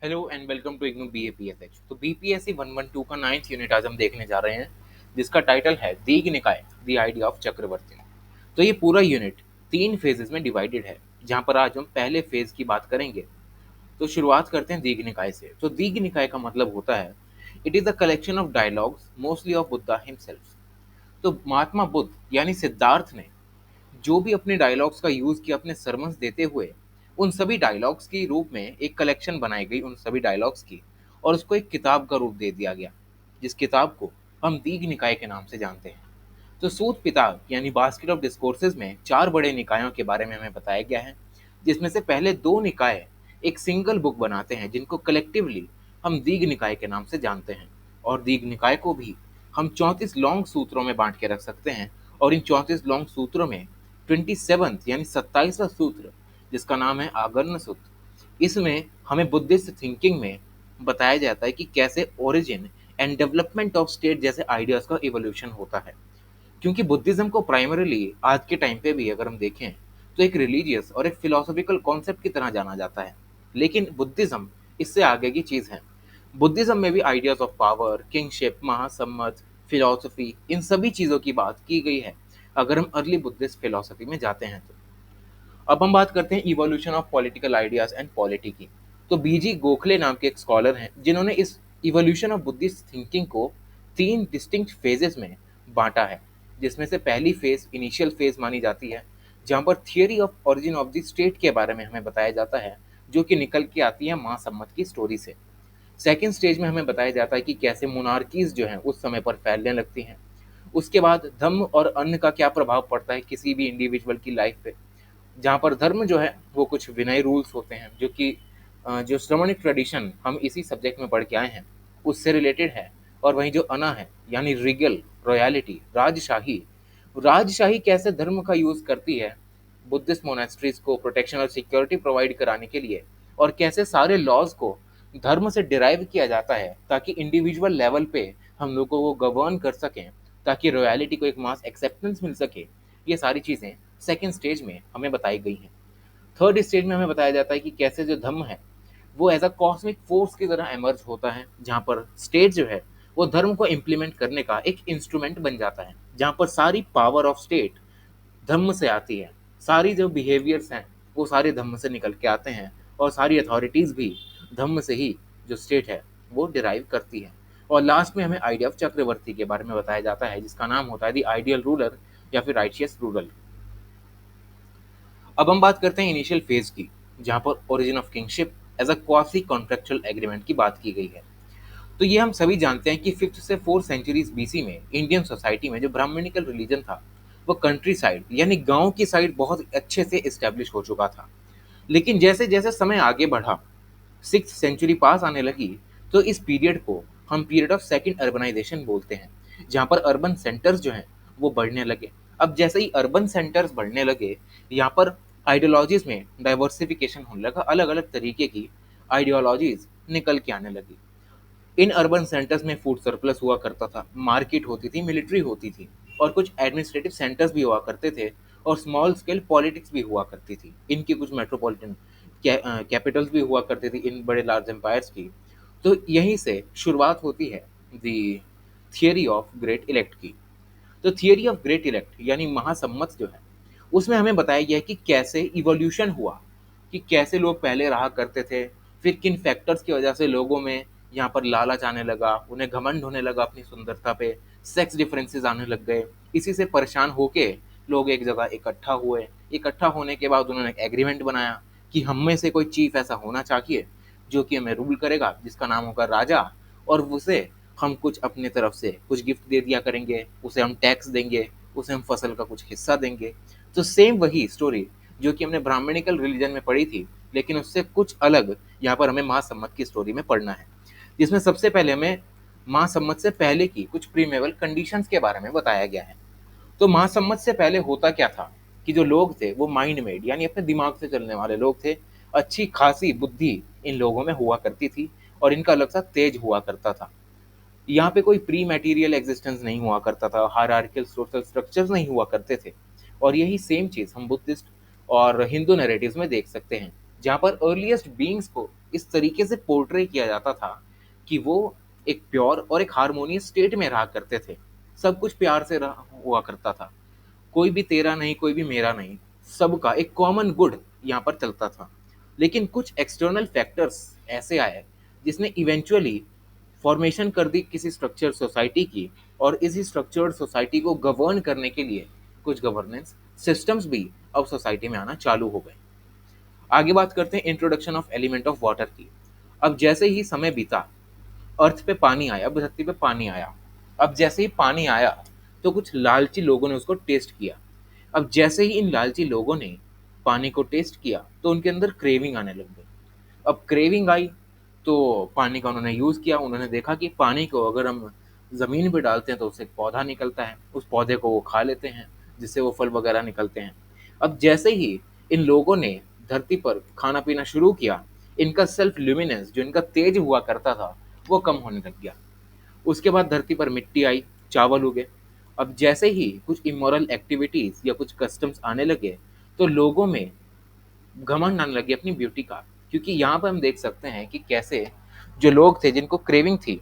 Hello and welcome to IGNOU BAPSH. तो BPSC 112 का 9th unit आज हम देखने जा रहे हैं, जिसका टाइटल है दीघ निकाय द आइडिया ऑफ चक्रवर्ती। तो ये पूरा यूनिट 3 फेजेस में डिवाइडेड है, जहां पर आज हम पहले फेज की बात करेंगे। तो शुरुआत करते हैं दीघ निकाय से। तो दीघ निकाय का मतलब होता है it is a collection of dialogues mostly of Buddha himself. तो महात्मा बुद्ध यानी सिद्धार्थ ने जो भी अपने डायलॉग्स का यूज किया अपने सरमन्स देते हुए, उन सभी डायलॉग्स के रूप में एक कलेक्शन बनाई गई उन सभी डायलॉग्स की, और उसको एक किताब का रूप दे दिया गया, जिस किताब को हम दीघ निकाय के नाम से जानते हैं। तो सूत पिताग यानी बास्केट ऑफ डिस्कोर्सेज में 4 बड़े निकायों के बारे में हमें बताया गया है, जिसमें से पहले 2 निकाय एक सिंगल बुक बनाते हैं, जिनको कलेक्टिवली हम दीघ निकाय के नाम से जानते हैं। और दीघ निकाय को भी हम 34 लॉन्ग सूत्रों में बांट के रख सकते हैं। और इन 34 लॉन्ग सूत्रों में 27th यानी 27वां सूत्र, जिसका नाम है आगर्न सूत्र, इसमें हमें बुद्धिस्ट थिंकिंग में बताया जाता है कि कैसे origin and development of state जैसे आइडियाज का इवोल्यूशन होता है। क्योंकि बुद्धिज्म को प्राइमरीली आज के टाइम पे भी अगर हम देखें तो एक रिलीजियस और एक फिलोसॉफिकल कॉन्सेप्ट की तरह जाना जाता है, लेकिन बुद्धिज्म इससे आगे की चीज है। बुद्धिज्म में भी ideas of power, kingship, Mahasammata, philosophy, इन सभी चीजों की बात की गई है अगर हम अर्ली बुद्धिस्ट फिलोसफी में जाते हैं तो। अब हम बात करते हैं evolution of political ideas and polity की। तो बीजी गोखले नाम के एक स्कॉलर हैं, जिन्होंने इस इवोल्यूशन ऑफ बुद्धिस्ट थिंकिंग को 3 डिस्टिंक्ट फेजेस में बांटा है, जिसमें से पहली फेज इनिशियल फेज मानी जाती है, जहां पर theory of origin of the state के बारे में हमें बताया जाता है, जो कि निकल के आती है महासम्मत की स्टोरी से। सेकेंड स्टेज में हमें बताया जाता है कि कैसे मोनार्कीज जो हैं उस समय पर फैलने लगती हैं। उसके बाद धम्म और अन्न का क्या प्रभाव पड़ता है किसी भी इंडिविजुअल की लाइफ पे, जहाँ पर धर्म जो है वो कुछ विनय रूल्स होते हैं, जो कि जो श्रमणिक ट्रेडिशन हम इसी सब्जेक्ट में पढ़ के आए हैं उससे रिलेटेड है। और वहीं जो अना है यानी रिगल, रॉयलिटी, राजशाही, राजशाही कैसे धर्म का यूज करती है बुद्धिस्ट मोनेस्ट्रीज को प्रोटेक्शन और सिक्योरिटी प्रोवाइड कराने के लिए, और कैसे सारे लॉज को धर्म से डिराइव किया जाता है ताकि इंडिविजुअल लेवल पे हम लोगों को गवर्न कर सकें, ताकि रॉयलिटी को एक मास एक्सेप्टेंस मिल सके। ये सारी चीज़ें सेकेंड स्टेज में हमें बताई गई हैं। थर्ड स्टेज में हमें बताया जाता है कि कैसे जो धम्म है वो एज अ कॉस्मिक फोर्स की तरह एमर्ज होता है, जहाँ पर स्टेट जो है वो धर्म को इम्प्लीमेंट करने का एक इंस्ट्रूमेंट बन जाता है, जहाँ पर सारी पावर ऑफ स्टेट धम्म से आती है। सारी जो बिहेवियर्स हैं वो सारे धम्म से निकल के आते हैं, और सारी अथॉरिटीज़ भी धम्म से ही जो स्टेट है वो डिराइव करती है। और लास्ट में हमें आइडिया ऑफ चक्रवर्ती के बारे में बताया जाता है, जिसका नाम होता है द आइडियल रूलर या फिर राइचियस रूलर। अब हम बात करते हैं इनिशियल फेज की, जहाँ पर origin of kingship as a quasi contractual agreement की बात की गई है। तो ये हम सभी जानते हैं कि 5th से 4th सेंचुरीज बीसी में इंडियन सोसाइटी में जो ब्राह्मणिकल रिलीजन था वो कंट्री साइड यानी गांव की साइड बहुत अच्छे से इस्टेब्लिश हो चुका था। लेकिन जैसे जैसे समय आगे बढ़ा, 6th सेंचुरी पास आने लगी, तो इस पीरियड को हम पीरियड ऑफ सेकंड अर्बनाइजेशन बोलते हैं, जहाँ पर अर्बन सेंटर्स जो हैं वो बढ़ने लगे। अब जैसे ही अर्बन सेंटर्स बढ़ने लगे, यहाँ पर आइडियोलॉजीज में डाइवर्सिफिकेशन होने लगा, अलग अलग तरीके की आइडियोलॉजीज निकल के आने लगी। इन अर्बन सेंटर्स में फूड सरप्लस हुआ करता था, मार्केट होती थी, मिलिट्री होती थी, और कुछ एडमिनिस्ट्रेटिव सेंटर्स भी हुआ करते थे, और स्मॉल स्केल पॉलिटिक्स भी हुआ करती थी। इनकी कुछ मेट्रोपॉलिटन कैपिटल्स भी हुआ करती थी इन बड़े लार्ज एम्पायर्स की। तो यहीं से शुरुआत होती है दी थियरी ऑफ ग्रेट इलेक्ट की। तो थियरी ऑफ ग्रेट इलेक्ट यानी महासम्मत जो है, उसमें हमें बताया गया है कि कैसे इवोल्यूशन हुआ, कि कैसे लोग पहले रहा करते थे, फिर किन फैक्टर्स की वजह से लोगों में यहाँ पर लालच आने लगा, उन्हें घमंड होने लगा अपनी सुंदरता पे, सेक्स डिफरेंसेस आने लग गए। इसी से परेशान होके लोग एक जगह इकट्ठा हुए। इकट्ठा होने के बाद उन्होंने एक एग्रीमेंट बनाया कि हम में से कोई चीफ ऐसा होना चाहिए जो कि हमें रूल करेगा, जिसका नाम होगा राजा, और उसे हम कुछ अपने तरफ से कुछ गिफ्ट दे दिया करेंगे, उसे हम टैक्स देंगे, उसे हम फसल का कुछ हिस्सा देंगे। तो सेम वही स्टोरी जो कि हमने ब्राह्मणिकल रिलीजन में पढ़ी थी, लेकिन उससे कुछ अलग यहाँ पर हमें महासम्मत की स्टोरी में पढ़ना है, जिसमें सबसे पहले हमें महासम्मत से पहले की कुछ प्रीमेवल कंडीशंस के बारे में बताया गया है। तो महासम्मत से पहले होता क्या था कि जो लोग थे वो माइंड मेड यानी अपने दिमाग से चलने वाले लोग थे। अच्छी खासी बुद्धि इन लोगों में हुआ करती थी, और इनका अलग सा तेज हुआ करता था। यहाँ पे कोई प्री मटेरियल एग्जिस्टेंस नहीं हुआ करता था, हायरार्किकल सोशल स्ट्रक्चर्स नहीं हुआ करते थे। और यही सेम चीज़ हम बुद्धिस्ट और हिंदू नैरेटिव्स में देख सकते हैं, जहाँ पर अर्लीस्ट बीइंग्स को इस तरीके से पोर्ट्रे किया जाता था कि वो एक प्योर और एक हार्मोनियस स्टेट में रहा करते थे। सब कुछ प्यार से रहा हुआ करता था। कोई भी तेरा नहीं, कोई भी मेरा नहीं, सबका एक कॉमन गुड यहाँ पर चलता था। लेकिन कुछ एक्सटर्नल फैक्टर्स ऐसे आए जिसने इवेंचुअली फॉर्मेशन कर दी किसी स्ट्रक्चर सोसाइटी की, और इसी स्ट्रक्चर्ड सोसाइटी को गवर्न करने के लिए कुछ गवर्नेंस सिस्टम्स भी अब सोसाइटी में आना चालू हो गए। आगे बात करते हैं introduction of element of water की। अब जैसे ही समय बीता, अर्थ पे पानी आया, धरती पे पानी आया। अब जैसे ही पानी आया तो कुछ लालची लोगों ने उसको टेस्ट किया। अब जैसे ही इन लालची लोगों ने पानी को टेस्ट किया तो उनके अंदर क्रेविंग आने लग गई। अब क्रेविंग आई तो पानी का उन्होंने यूज़ किया। उन्होंने देखा कि पानी को अगर हम ज़मीन पे डालते हैं तो उससे एक पौधा निकलता है, उस पौधे को वो खा लेते हैं जिससे वो फल वगैरह निकलते हैं। अब जैसे ही इन लोगों ने धरती पर खाना पीना शुरू किया, इनका सेल्फ ल्यूमिनेंस जो इनका तेज हुआ करता था वो कम होने लग गया। उसके बाद धरती पर मिट्टी आई, चावल उगे। अब जैसे ही कुछ इमोरल एक्टिविटीज़ या कुछ कस्टम्स आने लगे तो लोगों में घमंड आने लगी अपनी ब्यूटी का। क्योंकि यहाँ पर हम देख सकते हैं कि कैसे जो लोग थे जिनको क्रेविंग थी,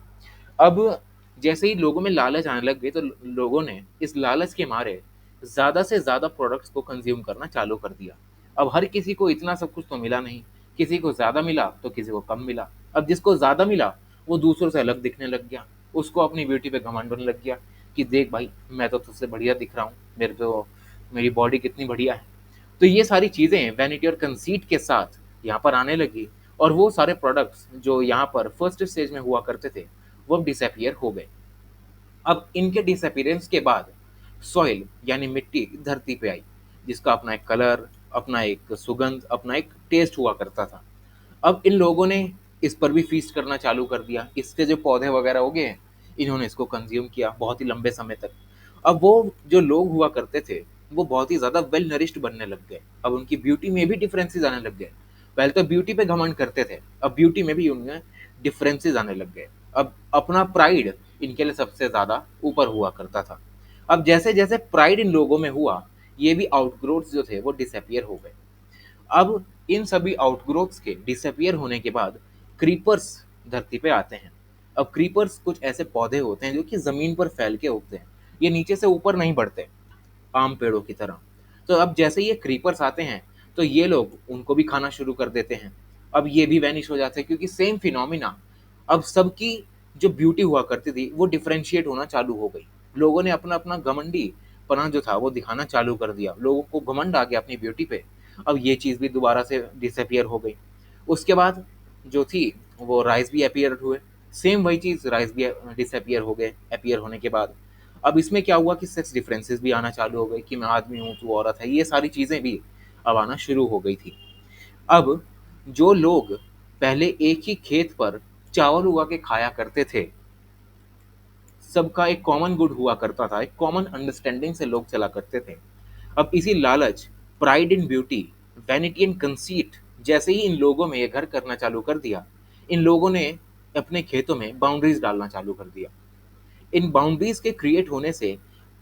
अब जैसे ही लोगों में लालच आने लग गई तो लोगों ने इस लालच के मारे ज़्यादा से ज़्यादा प्रोडक्ट्स को कंज्यूम करना चालू कर दिया। अब हर किसी को इतना सब कुछ तो मिला नहीं, किसी को ज़्यादा मिला तो किसी को कम मिला। अब जिसको ज़्यादा मिला वो दूसरों से अलग दिखने लग गया, उसको अपनी ब्यूटी पे घमंड होने लग गया कि देख भाई, मैं तो तुझसे बढ़िया दिख रहा हूँ, मेरी बॉडी कितनी बढ़िया है। तो ये सारी चीज़ें वैनिटी और कंसीट के साथ यहाँ पर आने लगी, और वो सारे प्रोडक्ट्स जो यहाँ पर फर्स्ट स्टेज में हुआ करते थे वो अब डिसअपियर हो गए। अब इनके डिसअपियरेंस के बाद सॉइल यानी मिट्टी धरती पे आई, जिसका अपना एक कलर, अपना एक सुगंध, अपना एक टेस्ट हुआ करता था। अब इन लोगों ने इस पर भी फीस्ट करना चालू कर दिया। इसके जो पौधे वगैरह हो गए हैं, इन्होंने इसको कंज्यूम किया बहुत ही लंबे समय तक। अब वो जो लोग हुआ करते थे वो बहुत ही ज़्यादा वेल नरिश्ड बनने लग गए। अब उनकी ब्यूटी में भी डिफरेंसेस आने लग गए। पहले तो ब्यूटी पे घमंड करते थे, अब ब्यूटी में भी उनमें डिफरेंसेस आने लग गए। अब अपना प्राइड इनके लिए सबसे ज़्यादा ऊपर हुआ करता था। अब जैसे जैसे प्राइड इन लोगों में हुआ, ये भी आउटग्रोथ्स जो थे वो डिसअपियर हो गए। अब इन सभी आउटग्रोथ्स के डिसअपियर होने के बाद क्रीपर्स धरती पे आते हैं। अब क्रीपर्स कुछ ऐसे पौधे होते हैं जो कि ज़मीन पर फैल के उगते हैं, ये नीचे से ऊपर नहीं बढ़ते आम पेड़ों की तरह। तो अब जैसे ये क्रीपर्स आते हैं तो ये लोग उनको भी खाना शुरू कर देते हैं। अब ये भी वैनिश हो जाते हैं क्योंकि सेम फिनोमिना, अब सबकी जो ब्यूटी हुआ करती थी वो डिफरेंशिएट होना चालू हो गई। लोगों ने अपना अपना घमंडी पना जो था वो दिखाना चालू कर दिया, लोगों को घमंड आ गया अपनी ब्यूटी पे। अब ये चीज़ भी दोबारा से डिसअपियर हो गई। उसके बाद जो थी वो राइस भी अपीयर हुए, सेम वही चीज़, राइस भी डिसअपियर हो गए अपीयर होने के बाद। अब इसमें क्या हुआ कि सेक्स डिफरेंसेस भी आना चालू हो गए कि मैं आदमी हूँ तू औरत है, ये सारी चीज़ें भी अब आना शुरू हो गई थी। अब जो लोग पहले एक ही खेत पर चावल उगा के खाया करते थे, सबका एक कॉमन गुड हुआ करता था, एक कॉमन अंडरस्टैंडिंग से लोग चला करते थे। अब इसी लालच, pride in beauty, vanity and conceit जैसे ही इन लोगों में ये घर करना चालू कर दिया, इन लोगों ने अपने खेतों में बाउंड्रीज डालना चालू कर दिया। इन बाउंड्रीज के क्रिएट होने से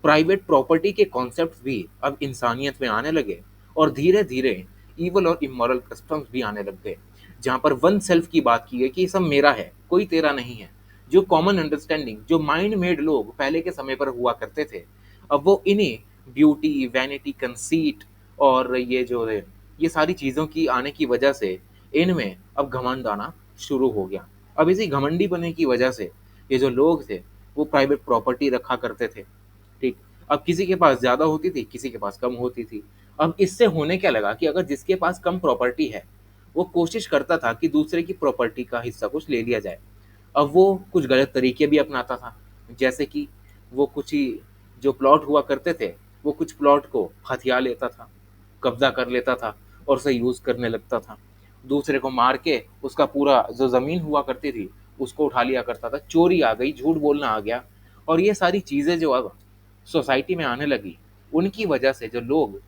प्राइवेट प्रॉपर्टी के कॉन्सेप्ट भी अब इंसानियत में आने लगे, और धीरे धीरे ईवल और इमोरल कस्टम्स भी आने लग गए, जहाँ पर वन सेल्फ की बात की है कि ये सब मेरा है, कोई तेरा नहीं है। जो कॉमन अंडरस्टैंडिंग जो माइंड मेड लोग पहले के समय पर हुआ करते थे, अब वो इन्हीं ब्यूटी, वैनिटी, कंसीट और ये जो है ये सारी चीज़ों की आने की वजह से इनमें अब घमंड आना शुरू हो गया। अब इसी घमंडी बनने की वजह से ये जो लोग थे वो प्राइवेट प्रॉपर्टी रखा करते थे। ठीक, अब किसी के पास ज़्यादा होती थी, किसी के पास कम होती थी। अब इससे होने क्या लगा कि अगर जिसके पास कम प्रॉपर्टी है वो कोशिश करता था कि दूसरे की प्रॉपर्टी का हिस्सा कुछ ले लिया जाए। अब वो कुछ गलत तरीके भी अपनाता था, जैसे कि वो कुछ ही जो प्लॉट हुआ करते थे वो कुछ प्लॉट को हथिया लेता था, कब्जा कर लेता था और उसे यूज़ करने लगता था। दूसरे को मार के उसका पूरा जो ज़मीन हुआ करती थी उसको उठा लिया करता था। चोरी आ गई, झूठ बोलना आ गया, और ये सारी चीज़ें जो अब सोसाइटी में आने लगी, उनकी वजह से जो लोग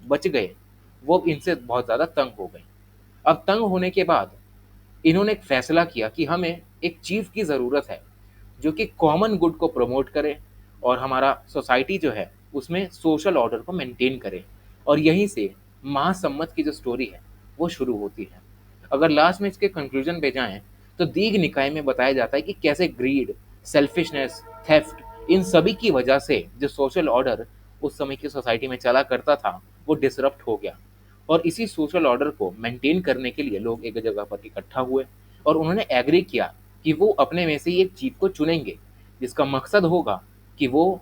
बच गए वो अब इनसे बहुत ज़्यादा तंग हो गए। अब तंग होने के बाद इन्होंने एक फैसला किया कि हमें एक चीफ की ज़रूरत है जो कि कॉमन गुड को प्रमोट करे और हमारा सोसाइटी जो है उसमें सोशल ऑर्डर को मेंटेन करे। और यहीं से महासम्मत की जो स्टोरी है वो शुरू होती है। अगर लास्ट में इसके कंक्लूजन पे जाएं तो दीघ निकाय में बताया जाता है कि कैसे ग्रीड, सेल्फिशनेस, थेफ्ट, इन सभी की वजह से जो सोशल ऑर्डर उस समय की सोसाइटी में चला करता था वो डिसरप्ट हो गया। और इसी सोशल ऑर्डर को मेंटेन करने के लिए लोग एक जगह पर इकट्ठा हुए और उन्होंने एग्री किया कि वो अपने में से ही एक चीफ को चुनेंगे जिसका मकसद होगा कि वो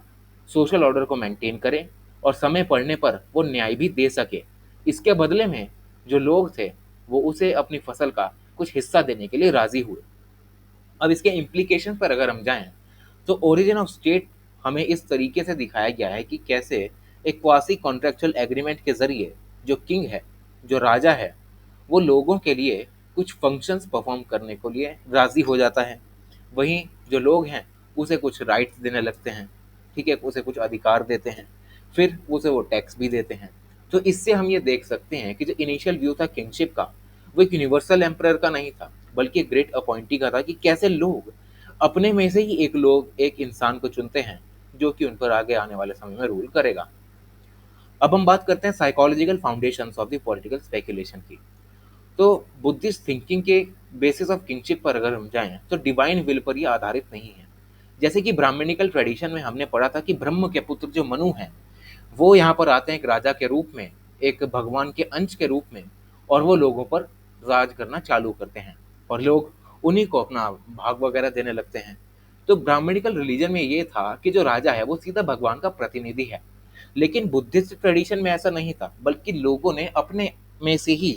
सोशल ऑर्डर को मेंटेन करें और समय पड़ने पर वो न्याय भी दे सके। इसके बदले में जो लोग थे वो उसे अपनी फसल का कुछ हिस्सा देने के लिए राजी हुए। अब इसके इम्प्लीकेशन पर अगर हम जाएं तो ओरिजिन ऑफ स्टेट हमें इस तरीके से दिखाया गया है कि कैसे एक क्वासी कॉन्ट्रेक्चुअल एग्रीमेंट के जरिए जो किंग है, जो राजा है, वो लोगों के लिए कुछ फंक्शंस परफॉर्म करने के लिए राजी हो जाता है। वहीं जो लोग हैं उसे कुछ राइट्स देने लगते हैं, ठीक है, उसे कुछ अधिकार देते हैं, फिर उसे वो टैक्स भी देते हैं। तो इससे हम ये देख सकते हैं कि जो इनिशियल व्यू था किंगशिप का वो एक यूनिवर्सल एम्परर का नहीं था बल्कि एक ग्रेट अपॉइंटी का था कि कैसे लोग अपने में से ही एक इंसान को चुनते हैं जो कि उन पर आगे आने वाले समय में रूल करेगा। अब हम बात करते हैं psychological foundations of the political speculation की। तो बुद्धिस्ट थिंकिंग के बेसिस ऑफ किंगशिप पर अगर हम जाएं तो डिवाइन विल पर ये आधारित नहीं है। जैसे कि ब्राह्मणिकल ट्रेडिशन में हमने पढ़ा था कि ब्रह्म के पुत्र जो मनु हैं वो यहाँ पर आते हैं एक राजा के रूप में, एक भगवान के अंश के रूप में, और वो लोगों पर राज करना चालू करते हैं और लोग उन्हीं को अपना भाग वगैरह देने लगते हैं। तो ब्राह्मणिकल रिलीजन में ये था कि जो राजा है वो सीधा भगवान का प्रतिनिधि है। लेकिन बुद्धिस्ट ट्रेडिशन में ऐसा नहीं था बल्कि लोगों ने अपने में से ही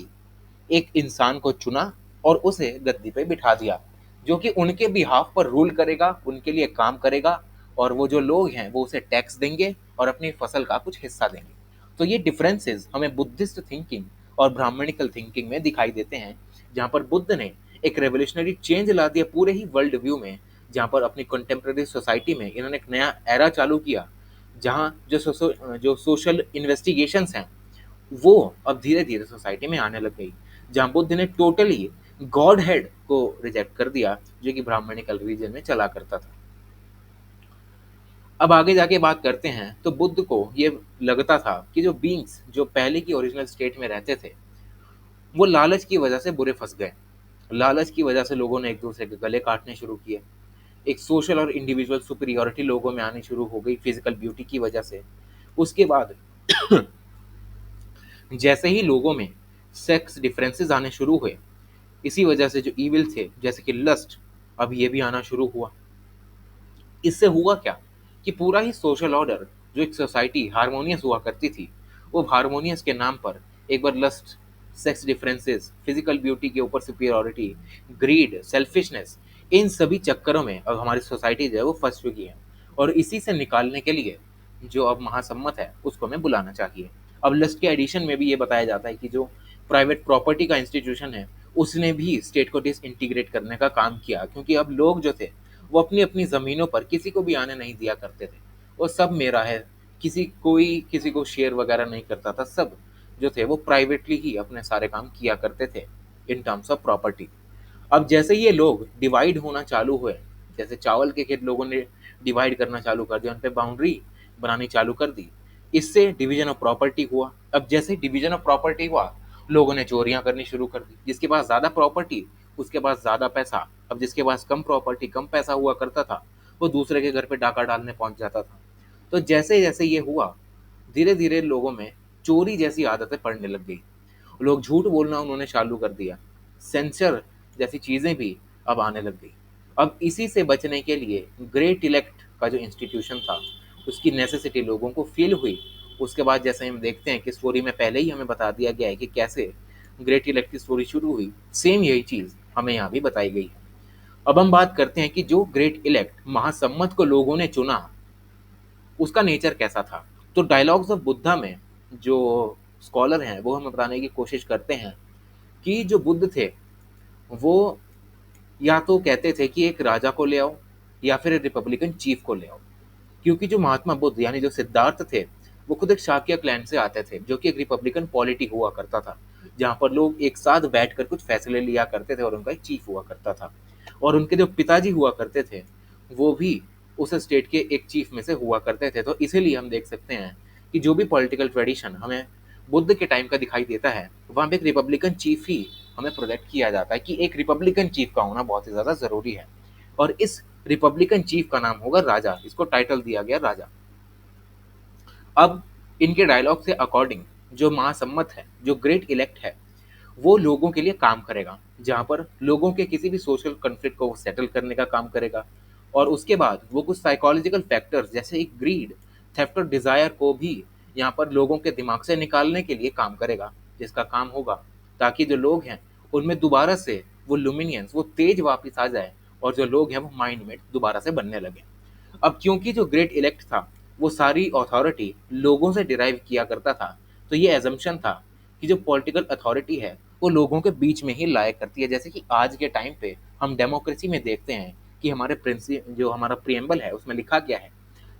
एक इंसान को चुना और उसे गद्दी पे बिठा दिया जो कि उनके बिहाफ पर रूल करेगा, उनके लिए काम करेगा, और वो जो लोग हैं वो उसे टैक्स देंगे और अपनी फसल का कुछ हिस्सा देंगे। तो ये डिफरेंसेस हमें बुद्धिस्ट थिंकिंग और ब्राह्मणिकल थिंकिंग में दिखाई देते हैं, जहाँ पर बुद्ध ने एक रेवोल्यूशनरी चेंज ला दिया पूरे ही वर्ल्ड व्यू में, जहाँ पर अपनी कंटेम्प्रेरी सोसाइटी में इन्होंने एक नया एरा चालू किया जहाँ जो सोशल इन्वेस्टिगेशंस हैं वो अब धीरे धीरे सोसाइटी में आने लग गई, जहाँ बुद्ध ने टोटली गॉड हेड को रिजेक्ट कर दिया जो कि ब्राह्मणिकल रीजन में चला करता था। अब आगे जाके बात करते हैं तो बुद्ध को ये लगता था कि जो बींग्स जो पहले की ओरिजिनल स्टेट में रहते थे वो लालच की वजह से बुरे फंस गए। लालच की वजह से लोगों ने एक दूसरे के गले काटने शुरू किए। एक सोशल और इंडिविजुअल सुपीरियोरिटी लोगों में आनी शुरू हो गई फिजिकल ब्यूटी की वजह से। उसके बाद जैसे ही लोगों में सेक्स डिफरेंसेस आने शुरू हुए, इसी वजह से जो ईविल थे जैसे कि लस्ट, अब ये भी आना शुरू हुआ। इससे हुआ क्या कि पूरा ही सोशल ऑर्डर जो एक सोसाइटी हारमोनियस हुआ करती थी वो हारमोनियस के नाम पर एक बार lust, sex differences, physical beauty के ऊपर सुपीरियोरिटी, ग्रीड, सेल्फिशनेस, इन सभी चक्करों में अब हमारी सोसाइटी जो है वो फंस चुकी है। और इसी से निकालने के लिए जो अब महासम्मत है उसको हमें बुलाना चाहिए। अब लस्ट के एडिशन में भी ये बताया जाता है कि जो प्राइवेट प्रॉपर्टी का इंस्टीट्यूशन है उसने भी स्टेट को डिसइंटीग्रेट करने का काम किया, क्योंकि अब लोग जो थे वो अपनी अपनी ज़मीनों पर किसी को भी आने नहीं दिया करते थे। वो सब मेरा है, कोई किसी को शेयर वगैरह नहीं करता था। सब जो थे वो प्राइवेटली ही अपने सारे काम किया करते थे इन टर्म्स ऑफ प्रॉपर्टी। अब जैसे ये लोग डिवाइड होना चालू हुए, जैसे चावल के खेत लोगों ने डिवाइड करना चालू कर दिया, उन पे बाउंड्री बनानी चालू कर दी, इससे डिवीजन ऑफ प्रॉपर्टी हुआ। अब जैसे डिवीजन ऑफ प्रॉपर्टी हुआ लोगों ने चोरियां करनी शुरू कर दी। जिसके पास ज़्यादा प्रॉपर्टी उसके पास ज़्यादा पैसा। अब जिसके पास कम प्रॉपर्टी कम पैसा हुआ करता था वो दूसरे के घर पे डाका डालने पहुंच जाता था। तो जैसे जैसे ये हुआ धीरे धीरे लोगों में चोरी जैसी आदतें पड़ने लग गई। लोग झूठ बोलना उन्होंने चालू कर दिया। सेंसर जैसी चीज़ें भी अब आने लग गई। अब इसी से बचने के लिए ग्रेट इलेक्ट का जो इंस्टीट्यूशन था उसकी नेसेसिटी लोगों को फील हुई। उसके बाद जैसे हम देखते हैं कि स्टोरी में पहले ही हमें बता दिया गया है कि कैसे ग्रेट इलेक्ट की स्टोरी शुरू हुई, सेम यही चीज़ हमें यहाँ भी बताई गई है। अब हम बात करते हैं कि जो ग्रेट इलेक्ट महासम्मत को लोगों ने चुना उसका नेचर कैसा था। तो डायलॉग्स ऑफ बुद्धा में जो स्कॉलर हैं वो हमें बताने की कोशिश करते हैं कि जो बुद्ध थे वो या तो कहते थे कि एक राजा को ले आओ या फिर एक रिपब्लिकन चीफ को ले आओ, क्योंकि जो महात्मा बुद्ध यानी जो सिद्धार्थ थे वो खुद एक शाक्य क्लैन से आते थे जो कि एक रिपब्लिकन पॉलिटी हुआ करता था, जहाँ पर लोग एक साथ बैठकर कुछ फैसले लिया करते थे और उनका एक चीफ हुआ करता था। और उनके जो पिताजी हुआ करते थे वो भी उस स्टेट के एक चीफ में से हुआ करते थे। तो इसीलिए हम देख सकते हैं कि जो भी पॉलिटिकल ट्रेडिशन हमें बुद्ध के टाइम का दिखाई देता है, वहाँ पे एक रिपब्लिकन चीफ ही हमें प्रोजेक्ट किया जाता है कि एक रिपब्लिकन चीफ का होना बहुत ही ज़्यादा ज़रूरी है। और इस रिपब्लिकन चीफ का नाम होगा राजा, इसको टाइटल दिया गया राजा। अब इनके डायलॉग से अकॉर्डिंग जो महासम्मत है, जो ग्रेट इलेक्ट है, वो लोगों के लिए काम करेगा, जहाँ पर लोगों के किसी भी सोशल कॉन्फ्लिक्ट को सेटल करने का काम करेगा। और उसके बाद वो कुछ साइकोलॉजिकल फैक्टर्स जैसे एक ग्रीड, थेफ्ट और डिजायर को भी यहाँ पर लोगों के दिमाग से निकालने के लिए काम करेगा, जिसका काम होगा ताकि जो लोग हैं उनमें दोबारा से वो लुमिनियंस, वो तेज वापस आ जाए और जो लोग हैं वो माइंड में दोबारा से बनने लगे। अब क्योंकि जो ग्रेट इलेक्ट था वो सारी अथॉरिटी लोगों से डिराइव किया करता था, तो ये एजम्पशन था कि जो पॉलिटिकल अथॉरिटी है वो लोगों के बीच में ही लाया करती है। जैसे कि आज के टाइम पे हम डेमोक्रेसी में देखते हैं कि हमारे जो हमारा प्रियम्बल है उसमें लिखा गया है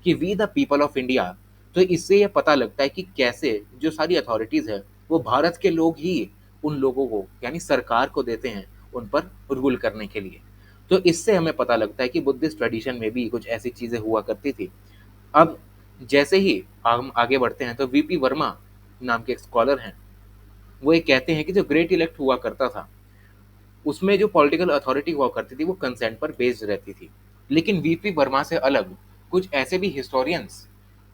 कि we the people of India. तो इससे यह पता लगता है कि कैसे जो सारी अथॉरिटीज है वो भारत के लोग ही उन लोगों को यानी सरकार को देते हैं उन पर रूल करने के लिए। तो इससे हमें पता लगता है कि बुद्धिस्ट ट्रेडिशन में भी कुछ ऐसी चीजें हुआ करती थी। अब जैसे ही हम आगे बढ़ते हैं तो वीपी वर्मा नाम के एक स्कॉलर हैं, वो ये कहते हैं कि जो ग्रेट इलेक्ट हुआ करता था उसमें जो पॉलिटिकल अथॉरिटी हुआ करती थी वो कंसेंट पर बेस्ड रहती थी। लेकिन वीपी वर्मा से अलग कुछ ऐसे भी हिस्टोरियंस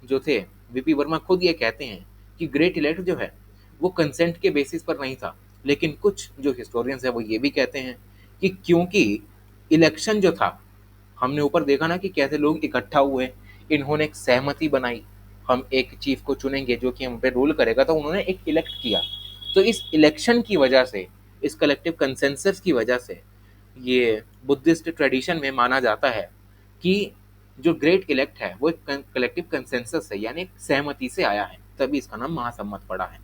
जो थे, वीपी वर्मा खुद ये कहते हैं कि ग्रेट इलेक्ट जो है वो कंसेंट के बेसिस पर नहीं था। लेकिन कुछ जो हिस्टोरियंस है वो ये भी कहते हैं कि क्योंकि इलेक्शन जो था, हमने ऊपर देखा ना कि कैसे लोग इकट्ठा हुए, इन्होंने एक सहमति बनाई, हम एक चीफ को चुनेंगे जो कि हम पे रूल करेगा, तो उन्होंने एक इलेक्ट किया। तो इस इलेक्शन की वजह से, इस कलेक्टिव कंसेंसस की वजह से ये बुद्धिस्ट ट्रेडिशन में माना जाता है कि जो ग्रेट इलेक्ट है वो एक कलेक्टिव कंसेंसस है, यानी एक सहमति से आया है, तभी इसका नाम महासम्मत पड़ा है।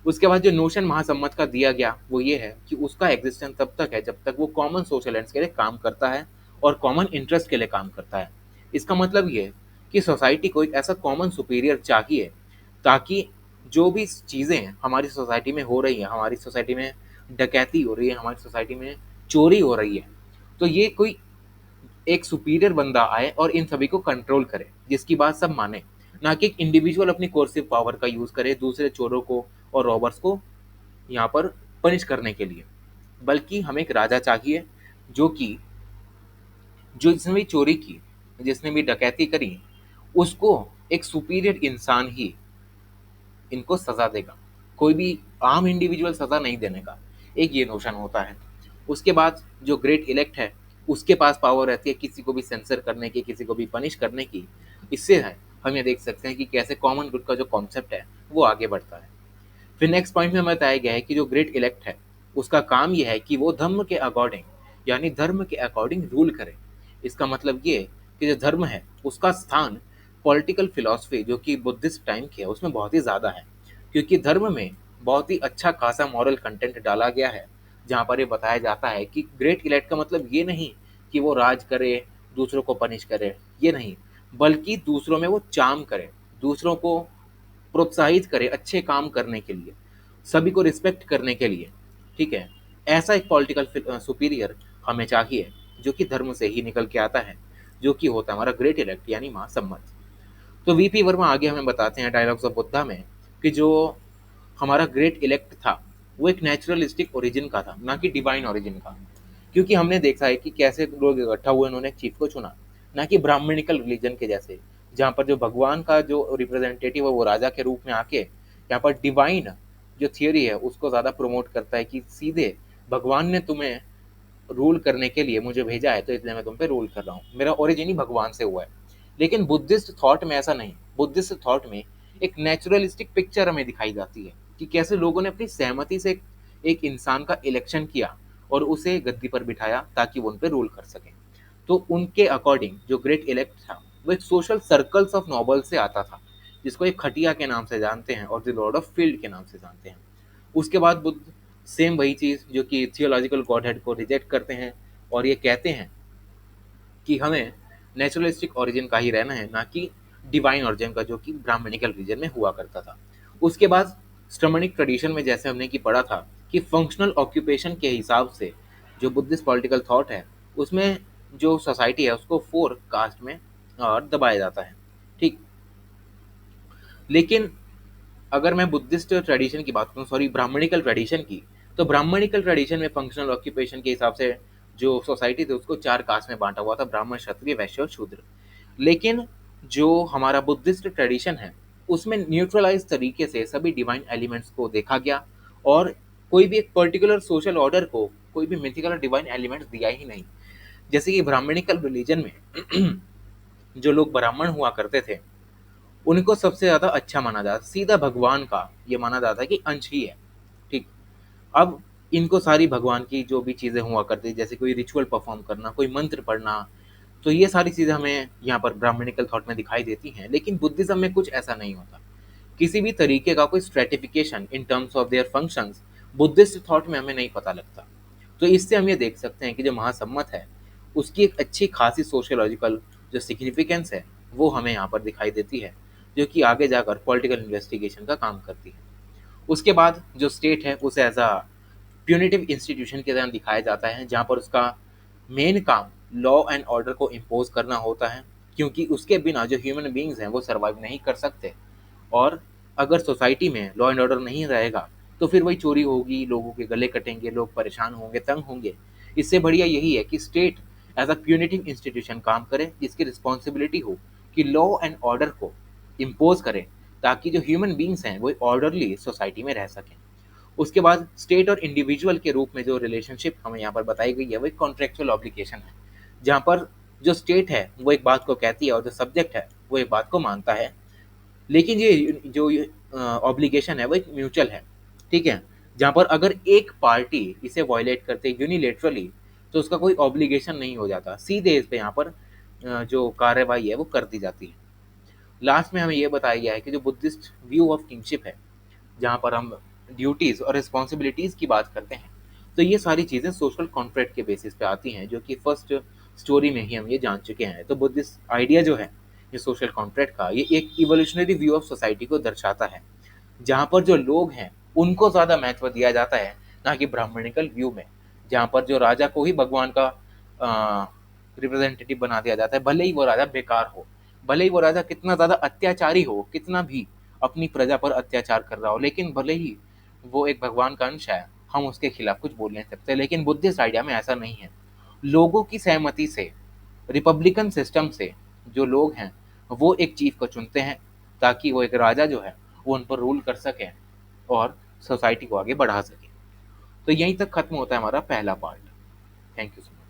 उसके बाद जो नोशन महासम्मत का दिया गया वो ये है कि उसका एग्जिस्टेंस तब तक है जब तक वो कॉमन सोशल एंड्स के लिए काम करता है और कॉमन इंटरेस्ट के लिए काम करता है। इसका मतलब ये है कि सोसाइटी को एक ऐसा कॉमन सुपीरियर चाहिए ताकि जो भी चीज़ें हमारी सोसाइटी में हो रही हैं, हमारी सोसाइटी में डकैती हो रही है, हमारी सोसाइटी में चोरी हो रही है, तो ये कोई एक सुपीरियर बंदा आए और इन सभी को कंट्रोल करे, जिसकी बात सब माने, ना कि एक इंडिविजुअल अपनी कोर्सिव पावर का यूज करे दूसरे चोरों को और रॉबर्स को यहाँ पर पनिश करने के लिए। बल्कि हमें एक राजा चाहिए जो कि जो जिसने भी चोरी की, जिसने भी डकैती करी, उसको एक सुपीरियर इंसान ही इनको सजा देगा, कोई भी आम इंडिविजुअल सजा नहीं देने का, एक ये नोशन होता है। उसके बाद जो ग्रेट इलेक्ट है उसके पास पावर रहती है किसी को भी सेंसर करने की, किसी को भी पनिश करने की। इससे है हम ये देख सकते हैं कि कैसे कॉमन गुड का जो कॉन्सेप्ट है वो आगे बढ़ता है। फिर नेक्स्ट पॉइंट में बताया गया है कि जो ग्रेट इलेक्ट है उसका काम यह है कि वो धर्म के अकॉर्डिंग, यानी धर्म के अकॉर्डिंग रूल करे। इसका मतलब ये है कि जो धर्म है उसका स्थान पॉलिटिकल फिलॉसफी जो कि बुद्धिस्ट टाइम की है उसमें बहुत ही ज़्यादा है, क्योंकि धर्म में बहुत ही अच्छा खासा मॉरल कंटेंट डाला गया है, जहाँ पर ये बताया जाता है कि ग्रेट इलेक्ट का मतलब ये नहीं कि वो राज करे, दूसरों को पनिश करे, ये नहीं, बल्कि दूसरों में वो चार्म करे, दूसरों को प्रोत्साहित करे अच्छे काम करने के लिए, सभी को रिस्पेक्ट करने के लिए। ठीक है, ऐसा एक पॉलिटिकल सुपीरियर हमें चाहिए जो कि धर्म से ही निकल के आता है, जो कि होता है हमारा ग्रेट इलेक्ट यानी महासम्मत। तो वीपी वर्मा आगे हमें बताते हैं डायलॉग्स ऑफ बुद्धा में कि जो हमारा ग्रेट इलेक्ट था वो एक नेचुरलिस्टिक ओरिजिन का था, ना कि डिवाइन ओरिजिन का। क्योंकि हमने देखा है कि कैसे लोग इकट्ठा हुए, उन्होंने एक चीफ को चुना, ना कि ब्राह्मणिकल रिलीजन के जैसे, जहाँ पर जो भगवान का जो रिप्रेजेंटेटिव है वो राजा के रूप में आके यहाँ पर डिवाइन जो थियोरी है उसको ज़्यादा प्रमोट करता है कि सीधे भगवान ने तुम्हें रूल करने के लिए मुझे भेजा है तो इसलिए मैं तुम पे रूल कर रहा हूँ, मेरा ओरिजिन ही भगवान से हुआ है। लेकिन बुद्धिस्ट थॉट में ऐसा नहीं, बुद्धिस्ट थॉट में एक नेचुरलिस्टिक पिक्चर हमें दिखाई जाती है कि कैसे लोगों ने अपनी सहमति से एक इंसान का इलेक्शन किया और उसे गद्दी पर बिठाया ताकि वो उन पर रूल कर सके। तो उनके अकॉर्डिंग जो ग्रेट इलेक्ट था वो एक सोशल सर्कल्स ऑफ नोबल से आता था, जिसको एक खटिया के नाम से जानते हैं और द लॉर्ड ऑफ फील्ड के नाम से जानते हैं। उसके बाद बुद्ध सेम वही चीज़ जो कि थियोलॉजिकल गॉडहेड को रिजेक्ट करते हैं और ये कहते हैं कि हमें नेचुरलिस्टिक ओरिजिन का ही रहना है, ना कि डिवाइन ओरिजिन का जो कि ब्राह्मणिकल रीजन में हुआ करता था। उसके बाद स्ट्रमणिक ट्रेडिशन में जैसे हमने कि पढ़ा था कि फंक्शनल ऑक्यूपेशन के हिसाब से जो बुद्धिस्ट पॉलिटिकल थॉट है उसमें जो सोसाइटी है उसको 4 कास्ट में और दबाया जाता है। ठीक, लेकिन अगर मैं बुद्धिस्ट ट्रेडिशन की बात करूँ, सॉरी ब्राह्मणिकल ट्रेडिशन की, तो ब्राह्मणिकल ट्रेडिशन में फंक्शनल ऑक्यूपेशन के हिसाब से जो सोसाइटी थी उसको 4 कास्ट में बाँटा हुआ था, ब्राह्मण, क्षत्रिय, वैश्य और शूद्र। लेकिन जो हमारा बुद्धिस्ट ट्रेडिशन है, उसमें न्यूट्रलाइज़ तरीके से सभी डिवाइन एलिमेंट्स को देखा गया और कोई भी एक पर्टिकुलर सोशल ऑर्डर को कोई भी मिथिकल डिवाइन एलिमेंट्स दिया ही नहीं। जैसे कि ब्राह्मणिकल रिलीजन में जो लोग ब्राह्मण हुआ करते थे, उनको सबसे ज़्यादा अच्छा माना जाता, सीधा भगवान का ये माना जाता है कि अंश ही है, ठीक। अब इनको सारी भगवान की जो भी चीज़ें हुआ करती, जैसे कोई रिचुअल परफॉर्म करना, कोई मंत्र पढ़ना, तो ये सारी चीज़ें हमें यहाँ पर ब्राह्मणिकल थॉट में दिखाई देती हैं। लेकिन बुद्धिज़्म में कुछ ऐसा नहीं होता। किसी भी तरीके का कोई stratification in terms of their functions Buddhist thought में हमें नहीं पता लगता। तो इससे हम ये देख सकते हैं कि जो महासम्मत है, उसकी एक अच्छी खासी सोशियोलॉजिकल जो सिग्निफिकेंस है, वो हमें यहाँ पर दिखाई देती है, जो कि आगे जाकर पॉलिटिकल इन्वेस्टिगेशन का काम करती है। उसके बाद जो स्टेट है उसे एज अ प्यूनिटिव इंस्टीट्यूशन की तरह दिखाया जाता है, जहाँ पर उसका मेन काम लॉ एंड ऑर्डर को इम्पोज करना होता है, क्योंकि उसके बिना जो ह्यूमन बींग्स हैं वो सर्वाइव नहीं कर सकते। और अगर सोसाइटी में लॉ एंड ऑर्डर नहीं रहेगा तो फिर वही चोरी होगी, लोगों के गले कटेंगे, लोग परेशान होंगे, तंग होंगे। इससे बढ़िया यही है कि state as a punitive institution काम करे, जिसकी रिस्पॉन्सिबिलिटी हो कि लॉ एंड ऑर्डर को इम्पोज करें, ताकि जो ह्यूमन बींग्स हैं वो ऑर्डरली सोसाइटी में रह सकें। उसके बाद स्टेट और इंडिविजुअल के रूप में जो रिलेशनशिप हमें यहाँ पर बताई गई है वो एक कॉन्ट्रेक्चुअल ऑब्लिगेशन है, जहाँ पर जो स्टेट है वो एक बात को कहती है और जो सब्जेक्ट है वो एक बात को मानता है। लेकिन ये जो ऑब्लिगेशन है वो एक म्यूचुअल है, ठीक है। जहाँ पर अगर एक पार्टी इसे वायलेट करते यूनिलेटरली, तो उसका कोई ऑब्लिगेशन नहीं हो जाता, सीधे इस पे यहाँ पर जो कार्रवाई है वो कर दी जाती है। लास्ट में हमें ये बताया गया है कि जो बुद्धिस्ट व्यू ऑफ किंगशिप है, जहाँ पर हम ड्यूटीज़ और रिस्पॉन्सिबिलिटीज़ की बात करते हैं, तो ये सारी चीज़ें सोशल कॉन्ट्रैक्ट के बेसिस पे आती हैं, जो कि फर्स्ट स्टोरी में ही हम ये जान चुके हैं। तो बुद्धिस्ट आइडिया जो है ये सोशल कॉन्ट्रैक्ट का, ये एक इवोल्यूशनरी व्यू ऑफ सोसाइटी को दर्शाता है, जहाँ पर जो लोग हैं उनको ज़्यादा महत्व दिया जाता है, ना कि ब्राह्मणिकल व्यू में, जहाँ पर जो राजा को ही भगवान का रिप्रेजेंटेटिव बना दिया जाता है, भले ही वो राजा बेकार हो, भले ही वो राजा कितना ज़्यादा अत्याचारी हो, कितना भी अपनी प्रजा पर अत्याचार कर रहा हो, लेकिन भले ही वो एक भगवान का अंश है, हम उसके खिलाफ कुछ बोल नहीं सकते। लेकिन बुद्धिस्ट आइडिया में ऐसा नहीं है। लोगों की सहमति से, रिपब्लिकन सिस्टम से जो लोग हैं वो एक चीफ को चुनते हैं, ताकि वो एक राजा जो है वो उन पर रूल कर सके और सोसाइटी को आगे बढ़ा सके। तो यहीं तक खत्म होता है हमारा पहला part. Thank you so much.